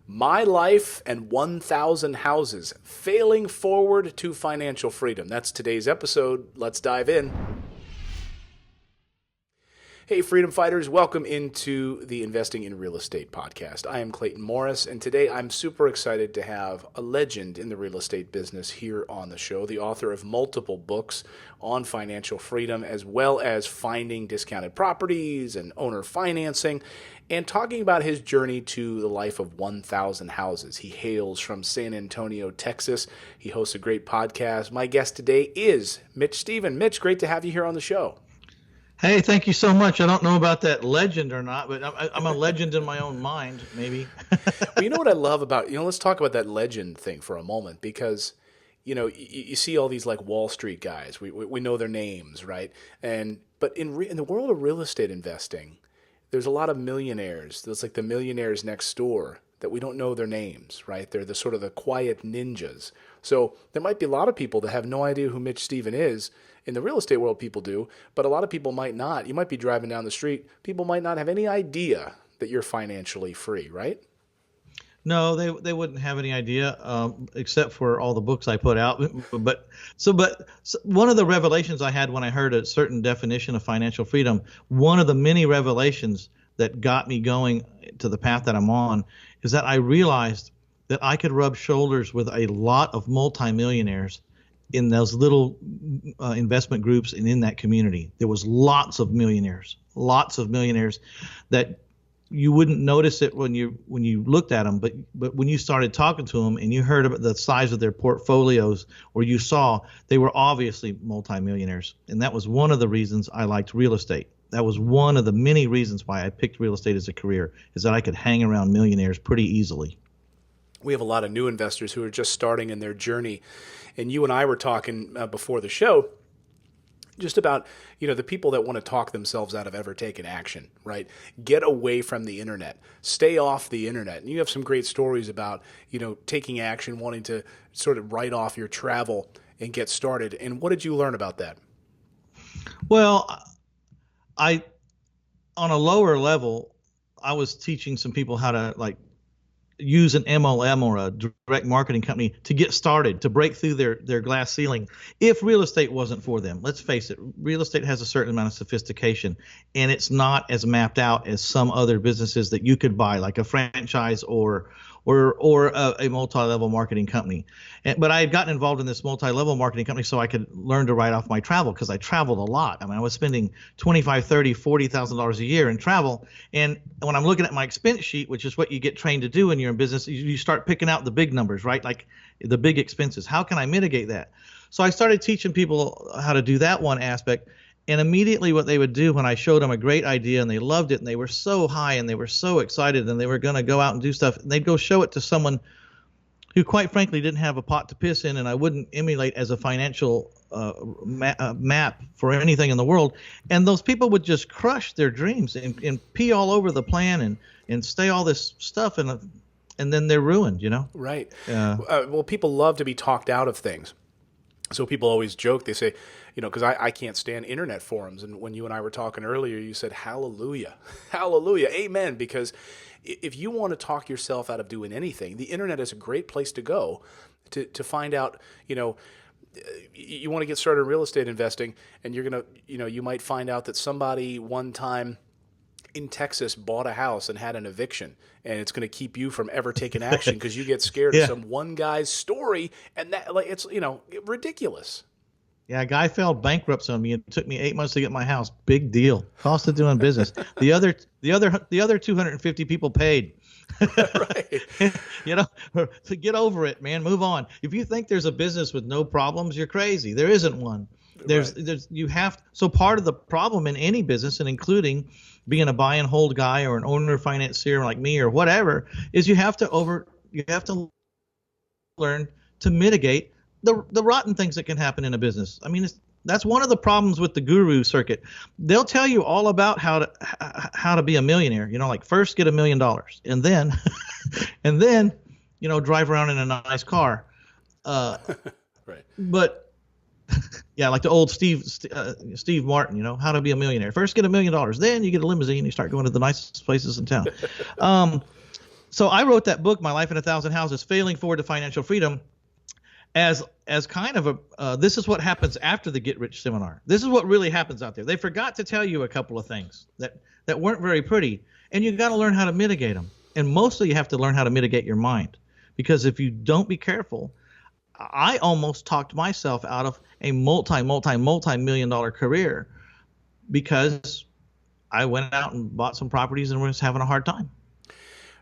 My Life and 1,000 Houses, Failing Forward to Financial Freedom. That's today's episode. Let's dive in. Hey, Freedom Fighters, welcome into the Investing in Real Estate podcast. I am Clayton Morris, and today I'm super excited to have a legend in the real estate business here on the show, the author of multiple books on financial freedom, as well as finding discounted properties and owner financing, and talking about his journey to the life of 1,000 houses. He hails from San Antonio, Texas. He hosts a great podcast. My guest today is Mitch Stephen. Mitch, great to have you here on the show. Hey, thank you so much. I don't know about that legend or not, but I'm a legend in my own mind, maybe. Well, you know what I love about, let's talk about that legend thing for a moment, because, you see all these like Wall Street guys. We know their names, right? But in the world of real estate investing, there's a lot of millionaires. There's like the millionaires next door that we don't know their names, right? They're the sort of the quiet ninjas. So there might be a lot of people that have no idea who Mitch Stephen is. In the real estate world, people do, but a lot of people might not. You might be driving down the street. People might not have any idea that you're financially free, right? No, they wouldn't have any idea, except for all the books I put out. But one of the revelations I had when I heard a certain definition of financial freedom, one of the many revelations that got me going to the path that I'm on, is that I realized that I could rub shoulders with a lot of multimillionaires in those little investment groups and in that community. There was lots of millionaires that you wouldn't notice it when you looked at them, but when you started talking to them and you heard about the size of their portfolios, or you saw, they were obviously multimillionaires. And that was one of the reasons I liked real estate. That was one of the many reasons why I picked real estate as a career, is that I could hang around millionaires pretty easily. We have a lot of new investors who are just starting in their journey. And you and I were talking before the show just about, the people that want to talk themselves out of ever taking action, right? Get away from the internet. Stay off the internet. And you have some great stories about, taking action, wanting to sort of write off your travel and get started. And what did you learn about that? Well, on a lower level, I was teaching some people how to use an MLM or a direct marketing company to get started, to break through their glass ceiling. If real estate wasn't for them, let's face it, real estate has a certain amount of sophistication, and it's not as mapped out as some other businesses that you could buy, like a franchise or a multi-level marketing company. But I had gotten involved in this multi-level marketing company so I could learn to write off my travel, because I traveled a lot. I was spending $25,000, $30,000, $40,000 a year in travel. And when I'm looking at my expense sheet, which is what you get trained to do when you're in business, you start picking out the big numbers, right? Like the big expenses. How can I mitigate that? So I started teaching people how to do that one aspect. And immediately what they would do when I showed them a great idea and they loved it and they were so high and they were so excited and they were going to go out and do stuff, and they'd go show it to someone who quite frankly didn't have a pot to piss in, and I wouldn't emulate as a financial map for anything in the world. And those people would just crush their dreams and pee all over the plan and say all this stuff, and then they're ruined, Right. Well, people love to be talked out of things. So people always joke, they say, because I can't stand internet forums. And when you and I were talking earlier, you said, hallelujah, hallelujah, amen. Because if you want to talk yourself out of doing anything, the internet is a great place to go to find out, you want to get started in real estate investing, and you're going to, you might find out that somebody one time in Texas bought a house and had an eviction, and it's going to keep you from ever taking action because you get scared of some one guy's story, and that it's ridiculous. Yeah, a guy filed bankruptcy on me. It took me 8 months to get my house. Big deal. Cost of doing business. The other 250 people paid. Right. To get over it, man. Move on. If you think there's a business with no problems, you're crazy. There isn't one. So part of the problem in any business, and including being a buy and hold guy or an owner financier like me or whatever, is you have to learn to mitigate the rotten things that can happen in a business. That's one of the problems with the guru circuit. They'll tell you all about how to be a millionaire. First get $1 million, and then drive around in a nice car. Right. But yeah, like the old Steve Martin, how to be a millionaire. First get $1 million, then you get a limousine, you start going to the nicest places in town. So I wrote that book, My Life in a Thousand Houses, Failing Forward to Financial Freedom, as kind of a this is what happens after the Get Rich seminar. This is what really happens out there. They forgot to tell you a couple of things that weren't very pretty, and you got to learn how to mitigate them. And mostly you have to learn how to mitigate your mind, because if you don't be careful, I almost talked myself out of a multi-million dollar career because I went out and bought some properties and was having a hard time.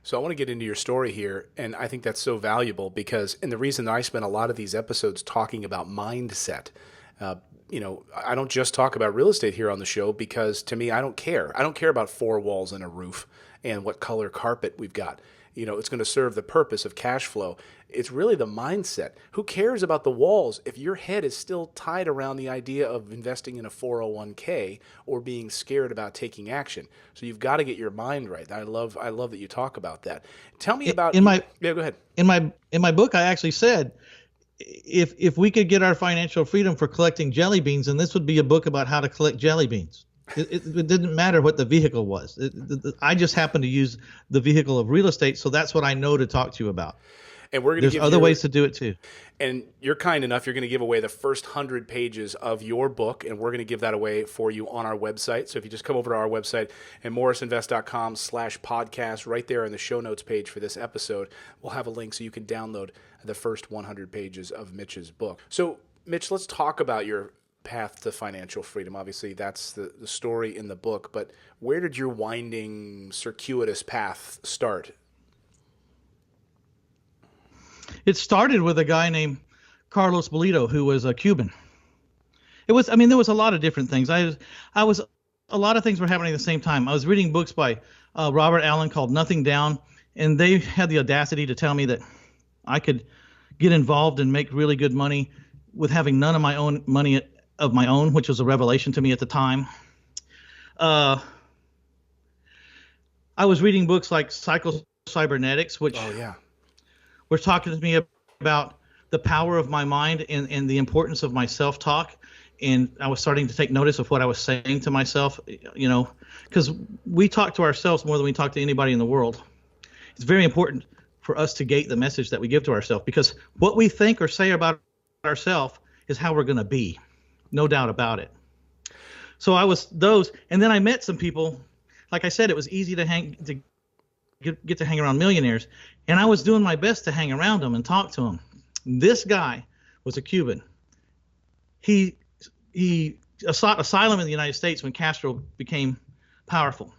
So I want to get into your story here, and I think that's so valuable because, and the reason I spend a lot of these episodes talking about mindset, I don't just talk about real estate here on the show because to me, I don't care. I don't care about four walls and a roof and what color carpet we've got. It's going to serve the purpose of cash flow. It's really the mindset. Who cares about the walls if your head is still tied around the idea of investing in a 401k or being scared about taking action? So you've got to get your mind right. I love that you talk about that. Tell me about go ahead. In my book, I actually said if we could get our financial freedom for collecting jelly beans, then this would be a book about how to collect jelly beans. It didn't matter what the vehicle was. I just happened to use the vehicle of real estate, so that's what I know to talk to you about. And we're going to There's other ways to do it too. And you're kind enough, you're going to give away the first 100 pages of your book, and we're going to give that away for you on our website. So if you just come over to our website and morrisinvest.com/podcast, right there in the show notes page for this episode, we'll have a link so you can download the first 100 pages of Mitch's book. So Mitch, let's talk about your path to financial freedom. Obviously, that's the story in the book, but where did your winding, circuitous path start? It started with a guy named Carlos Bolito, who was a Cuban. There was a lot of different things. A lot of things were happening at the same time. I was reading books by Robert Allen called Nothing Down, and they had the audacity to tell me that I could get involved and make really good money with having none of my own money of my own, which was a revelation to me at the time. I was reading books like Psycho-Cybernetics, which were talking to me about the power of my mind and the importance of my self-talk. And I was starting to take notice of what I was saying to myself, because we talk to ourselves more than we talk to anybody in the world. It's very important for us to gate the message that we give to ourselves, because what we think or say about ourselves is how we're going to be. No doubt about it. So I was those, and then I met some people. Like I said, it was easy to get to hang around millionaires, and I was doing my best to hang around them and talk to them. This guy was a Cuban. He sought asylum in the United States when Castro became powerful,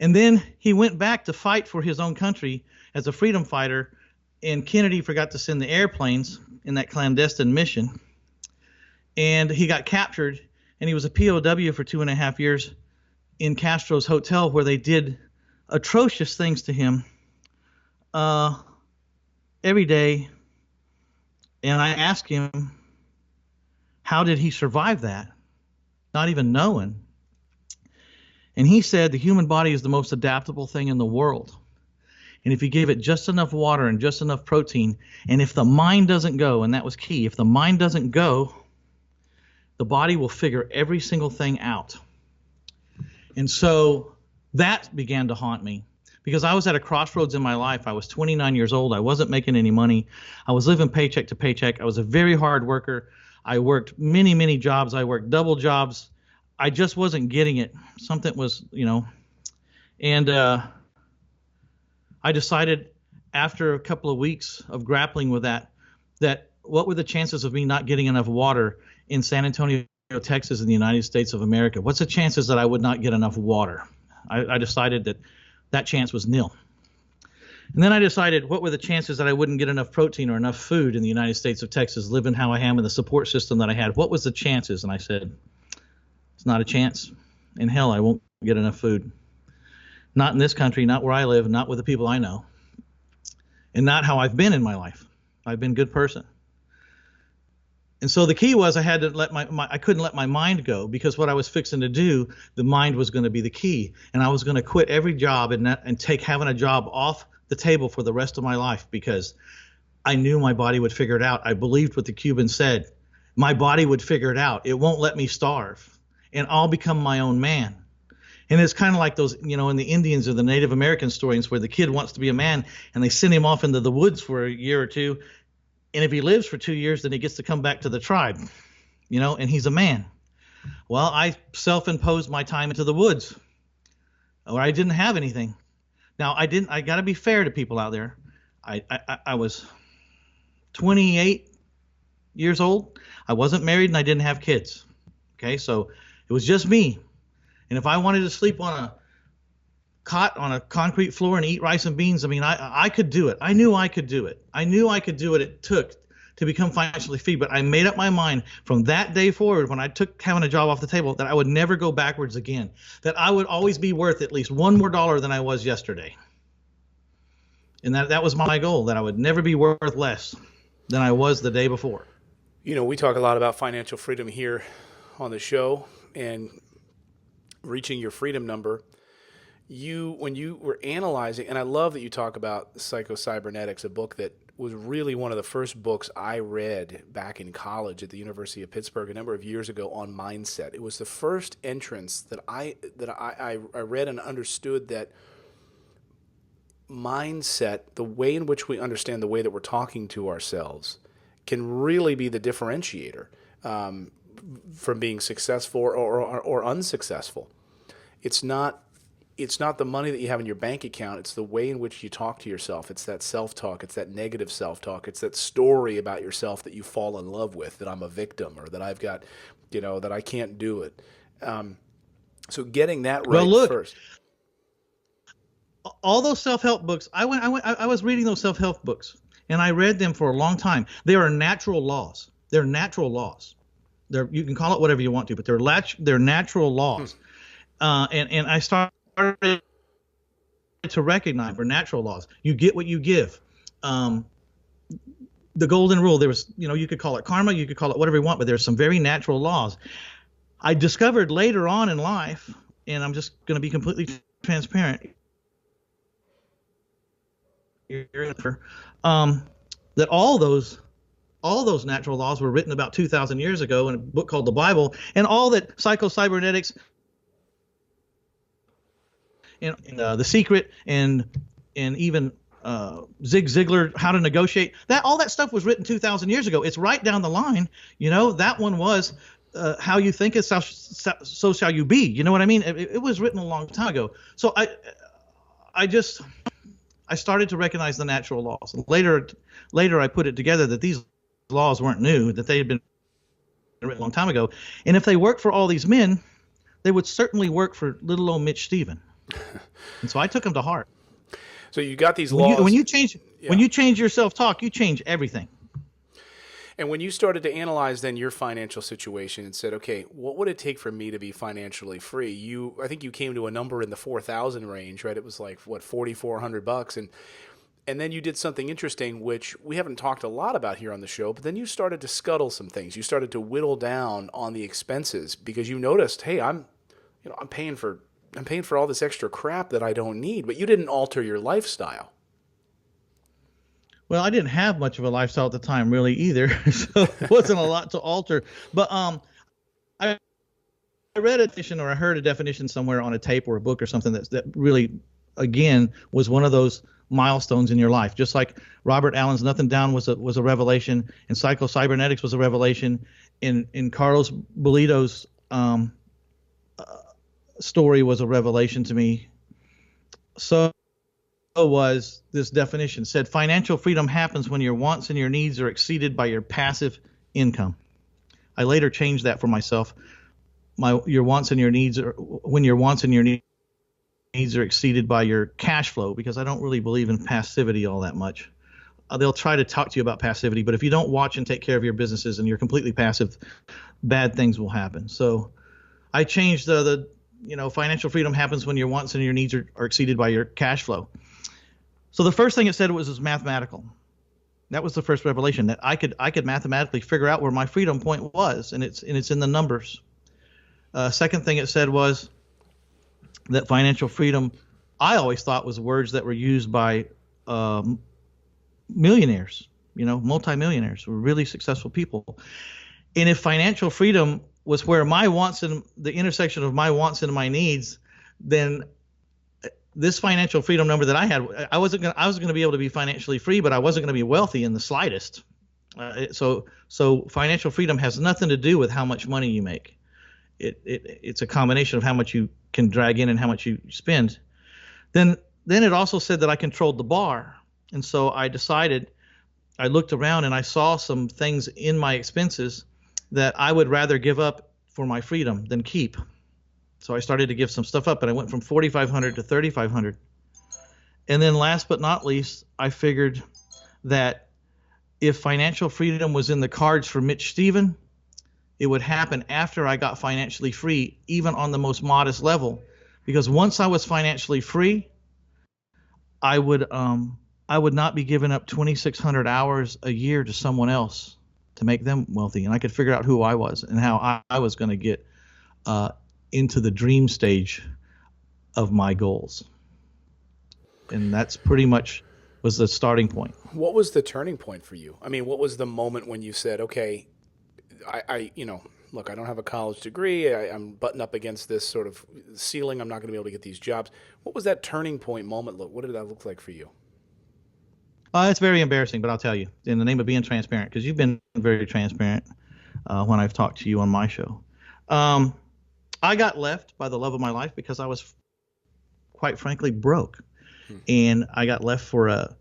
and then he went back to fight for his own country as a freedom fighter. And Kennedy forgot to send the airplanes in that clandestine mission. And he got captured, and he was a POW for 2.5 years in Castro's hotel, where they did atrocious things to him every day. And I asked him, how did he survive that? Not even knowing. And he said the human body is the most adaptable thing in the world. And if you give it just enough water and just enough protein, and if the mind doesn't go, and that was key, if the mind doesn't go, the body will figure every single thing out. And so that began to haunt me, because I was at a crossroads in my life. I was 29 years old. I wasn't making any money. I was living paycheck to paycheck. I was a very hard worker. I worked many, many jobs. I worked double jobs. I just wasn't getting it. Something was, and I decided after a couple of weeks of grappling with that what were the chances of me not getting enough water in San Antonio, Texas, in the United States of America? What's the chances that I would not get enough water? I decided that chance was nil. And then I decided, what were the chances that I wouldn't get enough protein or enough food in the United States of Texas, living how I am in the support system that I had? What was the chances? And I said, it's not a chance. In hell, I won't get enough food. Not in this country, not where I live, not with the people I know, and not how I've been in my life. I've been a good person. And so the key was I had to let I couldn't let my mind go, because what I was fixing to do, the mind was going to be the key. And I was going to quit every job and take having a job off the table for the rest of my life, because I knew my body would figure it out. I believed what the Cuban said. My body would figure it out. It won't let me starve, and I'll become my own man. And it's kind of like those, in the Indians or the Native American stories where the kid wants to be a man and they send him off into the woods for a year or two. And if he lives for 2 years, then he gets to come back to the tribe, and he's a man. Well, I self-imposed my time into the woods where I didn't have anything. Now, I got to be fair to people out there. I was 28 years old. I wasn't married and I didn't have kids. Okay, so it was just me. And if I wanted to sleep on a cot on a concrete floor and eat rice and beans, I could do it. I knew I could do it. I knew I could do what it took to become financially free. But I made up my mind from that day forward, when I took having a job off the table, that I would never go backwards again. That I would always be worth at least $1 more than I was yesterday. And that was my goal, that I would never be worth less than I was the day before. We talk a lot about financial freedom here on the show and reaching your freedom number. When you were analyzing, and I love that you talk about Psycho-Cybernetics, a book that was really one of the first books I read back in college at the University of Pittsburgh a number of years ago on mindset. It was the first entrance that I read and understood that mindset, the way in which we understand the way that we're talking to ourselves, can really be the differentiator from being successful or unsuccessful. It's not the money that you have in your bank account. It's the way in which you talk to yourself. It's that self-talk. It's that negative self-talk. It's that story about yourself that you fall in love with, that I'm a victim or that I've got, that I can't do it. So getting that right first. All those self-help books, I was reading those self-help books, and I read them for a long time. They are natural laws. They're natural laws. You can call it whatever you want to, but they're natural laws. And I started to recognize for natural laws. You get what you give. The golden rule, there was, you could call it karma, you could call it whatever you want, but there's some very natural laws. I discovered later on in life, and I'm just going to be completely transparent, that all those natural laws were written about 2,000 years ago in a book called the Bible, and all that psycho-cybernetics and The Secret and even Zig Ziglar, How to Negotiate, all that stuff was written 2,000 years ago. It's right down the line. That one was how you think is so shall you be. You know what I mean? It was written a long time ago. So I started to recognize the natural laws. Later I put it together that these laws weren't new, that they had been written a long time ago. And if they worked for all these men, they would certainly work for little old Mitch Stephen. And so I took them to heart. So you got these laws. When you change your self-talk, you change everything. And when you started to analyze then your financial situation and said, okay, what would it take for me to be financially free? I think you came to a number in the 4,000 range, right? It was like, what, $4,400. And then you did something interesting, which we haven't talked a lot about here on the show, but then you started to scuttle some things. You started to whittle down on the expenses because you noticed, hey, I'm paying for all this extra crap that I don't need, but you didn't alter your lifestyle. Well, I didn't have much of a lifestyle at the time, really, either, so it wasn't a lot to alter. But I read a definition, or I heard a definition somewhere on a tape or a book or something that really, again, was one of those milestones in your life. Just like Robert Allen's Nothing Down was a revelation, and Psycho-Cybernetics was a revelation, in Carlos Bolito's story was a revelation to me. So was this definition. Said financial freedom happens when your wants and your needs are exceeded by your passive income. I later changed that for myself. When your wants and your needs are exceeded by your cash flow, because I don't really believe in passivity all that much. They'll try to talk to you about passivity, but if you don't watch and take care of your businesses and you're completely passive, bad things will happen. So I changed the financial freedom happens when your wants and your needs are exceeded by your cash flow. So the first thing it said was mathematical. That was the first revelation, that I could mathematically figure out where my freedom point was, and it's in the numbers. Second thing it said was that financial freedom, I always thought, was words that were used by millionaires, multimillionaires, were really successful people. And if financial freedom was where my wants and the intersection of my wants and my needs then this financial freedom number that I had, I was going to be able to be financially free, but I wasn't going to be wealthy in the slightest. So financial freedom has nothing to do with how much money you make. It's a combination of how much you can drag in and how much you spend. Then it also said that I controlled the bar. And so I looked around and I saw some things in my expenses that I would rather give up for my freedom than keep. So I started to give some stuff up, and I went from $4,500 to $3,500. And then last but not least, I figured that if financial freedom was in the cards for Mitch Stephen, it would happen after I got financially free, even on the most modest level. Because once I was financially free, I would not be giving up 2,600 hours a year to someone else to make them wealthy. And I could figure out who I was and how I was going to get into the dream stage of my goals. And that's pretty much was the starting point. What was the turning point for you? I mean, what was the moment when you said, okay, I look, I don't have a college degree. I'm buttoned up against this sort of ceiling. I'm not going to be able to get these jobs. What was that turning point moment? What did that look like for you? It's very embarrassing, but I'll tell you in the name of being transparent, because you've been very transparent when I've talked to you on my show. I got left by the love of my life because I was, quite frankly, broke. And I got left for a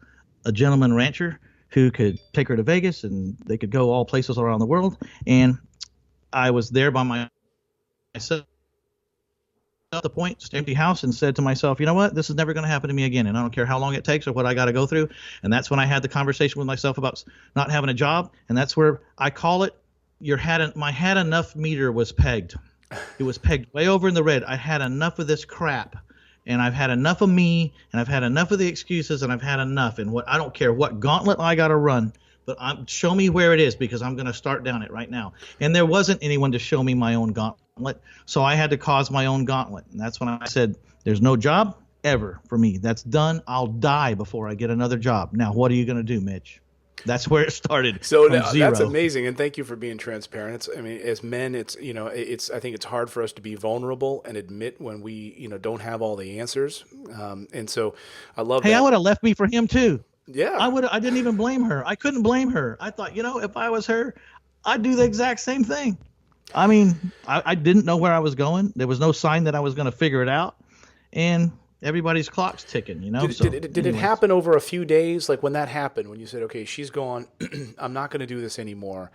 gentleman rancher who could take her to Vegas, and they could go all places around the world. And I was there by myself at the point, just empty house, and said to myself, you know what, this is never going to happen to me again, and I don't care how long it takes or what I got to go through. And that's when I had the conversation with myself about not having a job. And that's where I call it, my had enough meter was pegged. It was pegged way over in the red. I had enough of this crap, and I've had enough of me, and I've had enough of the excuses, and I've had enough. And I don't care what gauntlet I got to run, but show me where it is, because I'm going to start down it right now. And there wasn't anyone to show me my own gauntlet, so I had to cause my own gauntlet. And that's when I said, there's no job ever for me. That's done. I'll die before I get another job. Now, what are you going to do, Mitch? That's where it started. So that's amazing, and thank you for being transparent. I mean, as men, I think it's hard for us to be vulnerable and admit when we, don't have all the answers. And so I love. Hey, I would have left me for him too. Yeah, I didn't even blame her. I couldn't blame her. I thought, if I was her, I'd do the exact same thing. I mean, I didn't know where I was going. There was no sign that I was going to figure it out, and everybody's clock's ticking, Did it happen over a few days? Like when that happened, when you said, okay, she's gone, I'm not going to do this anymore.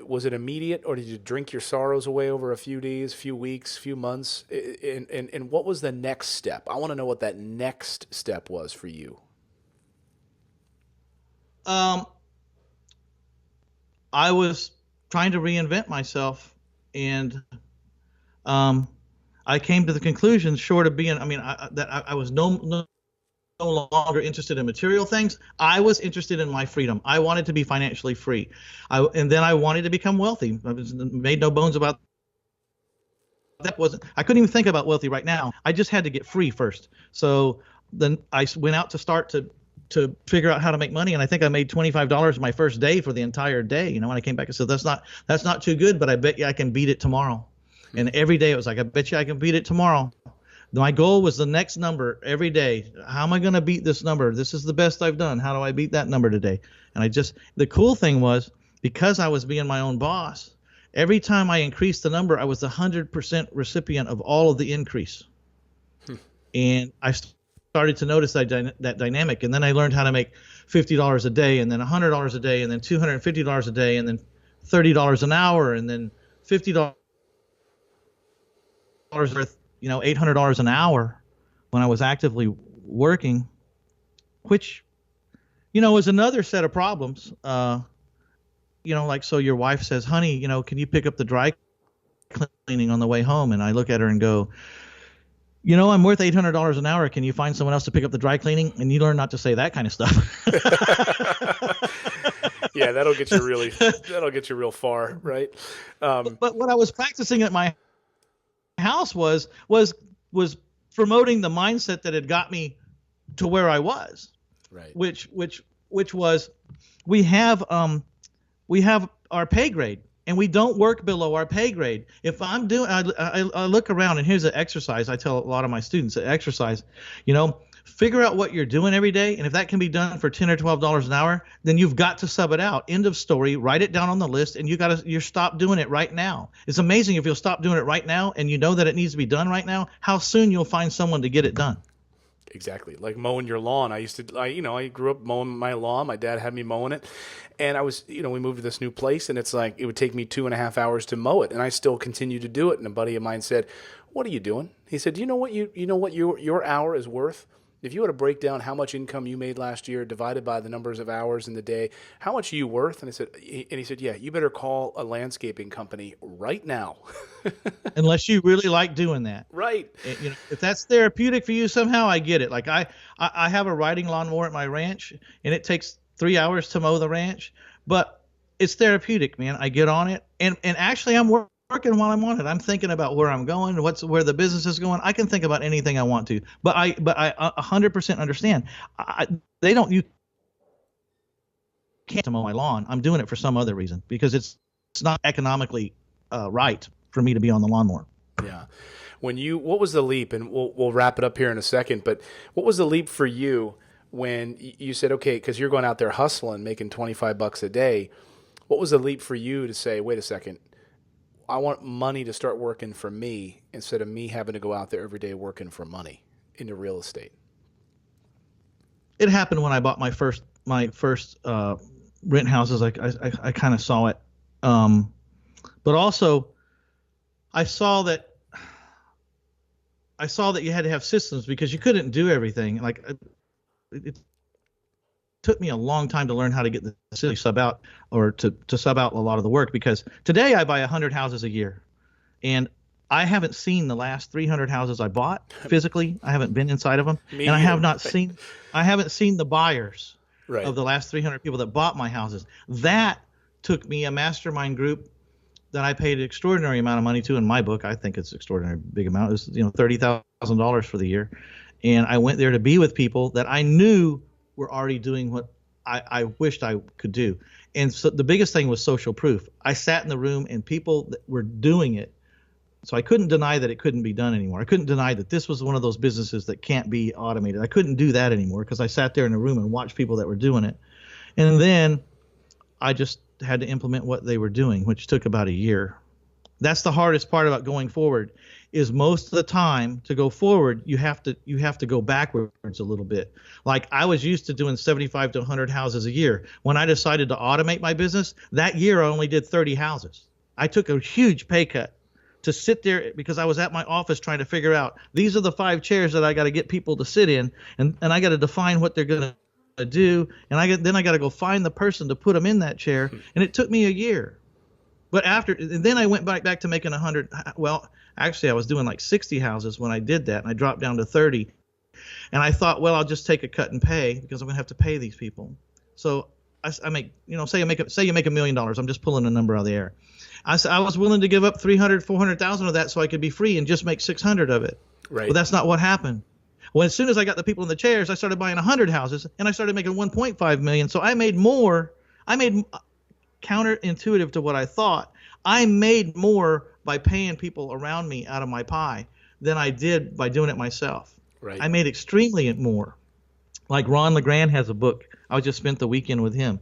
Was it immediate, or did you drink your sorrows away over a few days, few weeks, few months? And what was the next step? I want to know what that next step was for you. I was trying to reinvent myself, and I came to the conclusion, short of being, that I was no longer interested in material things. I was interested in my freedom. I wanted to be financially free. And then I wanted to become wealthy. I made no bones about that. I couldn't even think about wealthy right now. I just had to get free first. So then I went out to start to figure out how to make money. And I think I made $25 my first day for the entire day. When I came back, I said, that's not too good, but I bet you I can beat it tomorrow. And every day it was like, I bet you I can beat it tomorrow. My goal was the next number every day. How am I going to beat this number? This is the best I've done. How do I beat that number today? And the cool thing was, because I was being my own boss, every time I increased the number, I was 100% recipient of all of the increase. And I started to notice that dynamic. And then I learned how to make $50 a day, and then $100 a day, and then $250 a day, and then $30 an hour, and then $50 worth, $800 an hour when I was actively working, which, is another set of problems. So your wife says, honey, can you pick up the dry cleaning on the way home? And I look at her and go, I'm worth $800 an hour. Can you find someone else to pick up the dry cleaning? And you learn not to say that kind of stuff. Yeah, that'll get you real far, right? But what I was practicing at my house was promoting the mindset that had got me to where I was, right? Which was, we have our pay grade, and we don't work below our pay grade. If I'm doing, I look around, and here's an exercise I tell a lot of my students: an exercise, figure out what you're doing every day, and if that can be done for $10 or $12 an hour, then you've got to sub it out. End of story. Write it down on the list, and you stop doing it right now. It's amazing if you'll stop doing it right now, and you know that it needs to be done right now, how soon you'll find someone to get it done. Exactly. Like mowing your lawn. I grew up mowing my lawn. My dad had me mowing it. And we moved to this new place, and it's like, it would take me 2.5 hours to mow it. And I still continue to do it. And a buddy of mine said, "What are you doing?" He said, "You know what your hour is worth? If you were to break down how much income you made last year divided by the numbers of hours in the day, how much are you worth?" And he said, "Yeah, you better call a landscaping company right now." Unless you really like doing that. Right. If that's therapeutic for you somehow, I get it. Like I have a riding lawnmower at my ranch, and it takes 3 hours to mow the ranch, but it's therapeutic, man. I get on it, and actually I'm working while I'm on it. I'm thinking about where I'm going, where the business is going. I can think about anything I want to, but I 100% understand. You can't mow my lawn. I'm doing it for some other reason, because it's not economically right for me to be on the lawnmower. Yeah. What was the leap? And we'll wrap it up here in a second, but what was the leap for you when you said, okay, because you're going out there hustling, making $25 a day? What was the leap for you to say, wait a second, I want money to start working for me instead of me having to go out there every day working for money into real estate? It happened when I bought my first rent houses. I kind of saw it, but also I saw that you had to have systems, because you couldn't do everything. Like it took me a long time to learn how to get the city sub out, or to sub out a lot of the work, because today I buy 100 houses a year, and I haven't seen the last 300 houses I bought physically. I haven't been inside of them, and I haven't seen the buyers of the last 300 people that bought my houses. That took me a mastermind group that I paid an extraordinary amount of money to. In my book, I think it's extraordinary big amount. It was $30,000 for the year, and I went there to be with people that I knew were already doing what I wished I could do. And so the biggest thing was social proof. I sat in the room, and people that were doing it, so I couldn't deny that it couldn't be done anymore. I couldn't deny that this was one of those businesses that can't be automated. I couldn't do that anymore, because I sat there in a room and watched people that were doing it. And then I just had to implement what they were doing, which took about a year. That's the hardest part about going forward, is most of the time to go forward, you have to go backwards a little bit. Like I was used to doing 75 to 100 houses a year. When I decided to automate my business, that year I only did 30 houses. I took a huge pay cut to sit there, because I was at my office trying to figure out, these are the 5 chairs that I got to get people to sit in, and I got to define what they're going to do, and then I got to go find the person to put them in that chair, and it took me a year. But then I went back to making 100. Well, actually, I was doing like 60 houses when I did that, and I dropped down to 30. And I thought, well, I'll just take a cut and pay, because I'm going to have to pay these people. So I make, say you make $1 million. I'm just pulling a number out of the air. I was willing to give up 300, 400,000 of that so I could be free and just make 600 of it. Right. But that's not what happened. Well, as soon as I got the people in the chairs, I started buying 100 houses, and I started making 1.5 million. So I made more. I made counterintuitive to what I thought. I made more by paying people around me out of my pie than I did by doing it myself. Right. I made extremely more. Like Ron Legrand has a book. I just spent the weekend with him,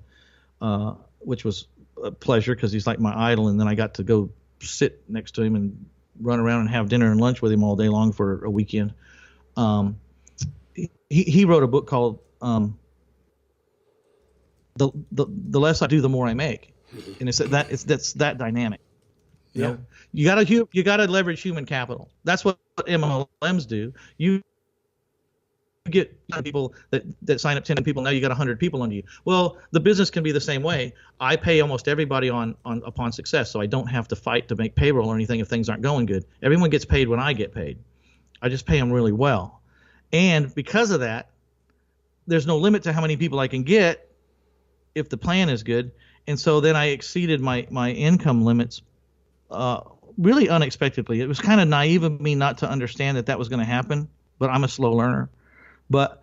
which was a pleasure, because he's like my idol. And then I got to go sit next to him and run around and have dinner and lunch with him all day long for a weekend. He wrote a book called the less I do, the more I make, and that's that dynamic. You know, you gotta leverage human capital. That's what MLMs do. You get people that sign up 10 people. Now you got 100 people under you. Well, the business can be the same way. I pay almost everybody upon success, so I don't have to fight to make payroll or anything if things aren't going good. Everyone gets paid when I get paid. I just pay them really well. And because of that, there's no limit to how many people I can get if the plan is good. And so then I exceeded my income limits really unexpectedly. It was kind of naive of me not to understand that was going to happen, but I'm a slow learner. But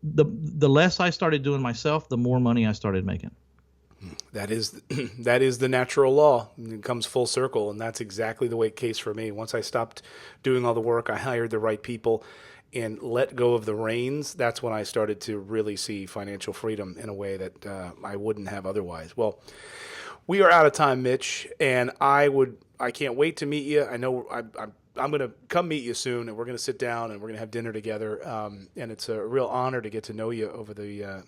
the less I started doing myself, the more money I started making. That is that is the natural law. It comes full circle, and that's exactly the way case for me. Once I stopped doing all the work, I hired the right people and let go of the reins. That's when I started to really see financial freedom in a way that I wouldn't have otherwise. Well, we are out of time, Mitch, and I can't wait to meet you. I know I'm going to come meet you soon, and we're going to sit down and we're going to have dinner together. And it's a real honor to get to know you over the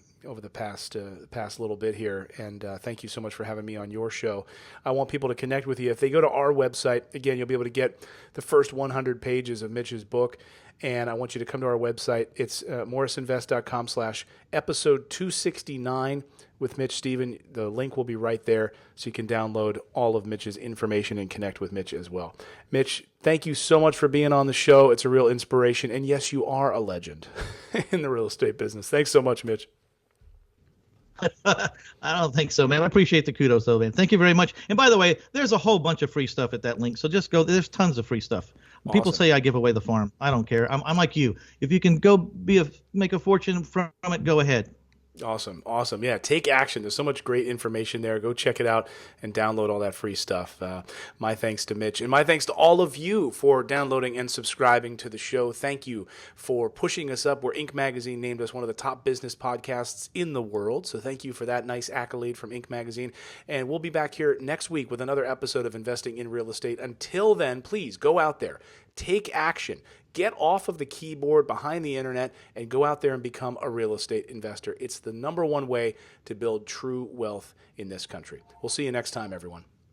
past little bit here. And thank you so much for having me on your show. I want people to connect with you. If they go to our website, again, you'll be able to get the first 100 pages of Mitch's book. And I want you to come to our website. It's morrisinvest.com/episode 269 with Mitch Stephen. The link will be right there, so you can download all of Mitch's information and connect with Mitch as well. Mitch, thank you so much for being on the show. It's a real inspiration. And yes, you are a legend in the real estate business. Thanks so much, Mitch. I don't think so, man. I appreciate the kudos, though, man. Thank you very much. And by the way, there's a whole bunch of free stuff at that link, so just go. There's tons of free stuff. Awesome. People say I give away the farm. I don't care. I'm like you. If you can go make a fortune from it, go ahead. Awesome. Yeah, take action. There's so much great information there. Go check it out and download all that free stuff. My thanks to Mitch, and my thanks to all of you for downloading and subscribing to the show. Thank you for pushing us up, where Inc. Magazine named us one of the top business podcasts in the world. So thank you for that nice accolade from Inc. Magazine. And we'll be back here next week with another episode of Investing in Real Estate. Until then, please go out there, take action. Get off of the keyboard behind the internet and go out there and become a real estate investor. It's the number one way to build true wealth in this country. We'll see you next time, everyone.